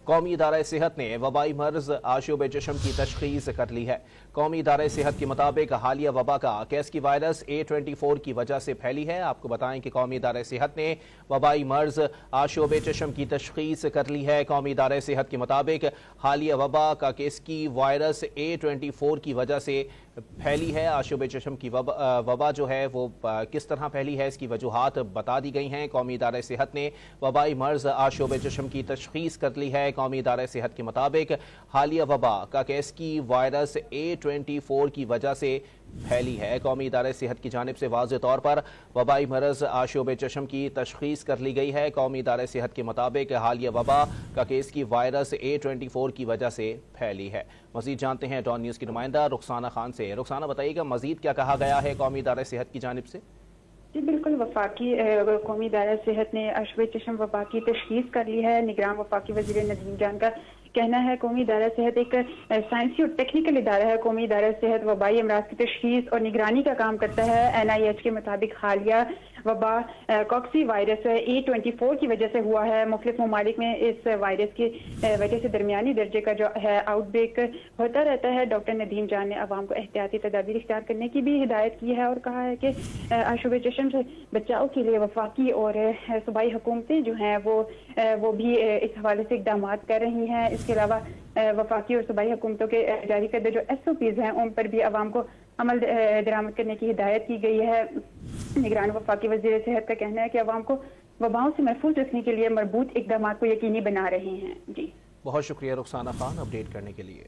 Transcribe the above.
قومی ادارہ صحت نے وبائی مرض آشوب چشم کی تشخیص کر لی ہے۔ قومی ادارہ صحت کے مطابق حالیہ وبا کا کیس وائرس A24 کی وجہ سے پھیلی ہے۔ آپ کو بتائیں کہ قومی ادارہ صحت نے وبائی مرض آشوب چشم کی تشخیص کر لی ہے۔ قومی ادارہ صحت کے مطابق حالیہ وبا کا کیس وائرس A24 کی وجہ سے پھیلی ہے۔ آشوب چشم کی وبا جو ہے وہ کس طرح پھیلی ہے، اس کی وجوہات بتا دی گئی ہیں۔ قومی ادارہ صحت نے وبائی مرض آشوب چشم کی تشخیص کر لی ہے۔ قومی ادارہ صحت کے مطابق حالیہ وبا کا کیس وائرس A24 کی وجہ سے پھیلی ہے۔ قومی ادارہ صحت کی جانب سے واضح طور پر وبائی مرض آشوب چشم کی تشخیص کر لی گئی ہے۔ قومی ادارہ صحت کے مطابق حالیہ وبا کا کیس وائرس A24 کی وجہ سے پھیلی ہے۔ مزید جانتے ہیں ڈان نیوز کی نمائندہ رخسانہ خان سے۔ رخسانہ بتائیے گا مزید کیا کہا گیا ہے قومی ادارہ صحت کی جانب سے؟ جی بالکل، وفاقی قومی ادارہ صحت نے آشوب چشم وبا کی تشخیص کر لی ہے۔ نگران وفاقی وزیر ندیم جان کا کہنا ہے قومی ادارہ صحت ایک سائنسی اور ٹیکنیکل ادارہ ہے۔ قومی ادارہ صحت وبائی امراض کی تشخیص اور نگرانی کا کام کرتا ہے۔ NIH کے مطابق حالیہ وبا کوکسی وائرس A24 کی وجہ سے ہوا ہے۔ مختلف ممالک میں اس وائرس کی وجہ سے درمیانی درجے کا جو ہے آؤٹ بریک ہوتا رہتا ہے۔ ڈاکٹر ندیم جان نے عوام کو احتیاطی تدابیر اختیار کرنے کی بھی ہدایت کی ہے اور کہا ہے کہ آشوب چشم سے بچاؤ کے لیے وفاقی اور صوبائی حکومتیں جو ہیں وہ بھی اس حوالے سے اقدامات کر رہی ہیں۔ اس کے علاوہ وفاقی اور صوبائی حکومتوں کے جاری کردہ جو SOPs ہیں ان پر بھی عوام کو عمل درآمد کرنے کی ہدایت کی گئی ہے۔ نگران وفاقی وزیر صحت کا کہنا ہے کہ عوام کو وباؤں سے محفوظ رکھنے کے لیے مربوط اقدامات کو یقینی بنا رہے ہیں۔ جی بہت شکریہ رخسانہ خان اپڈیٹ کرنے کے لیے۔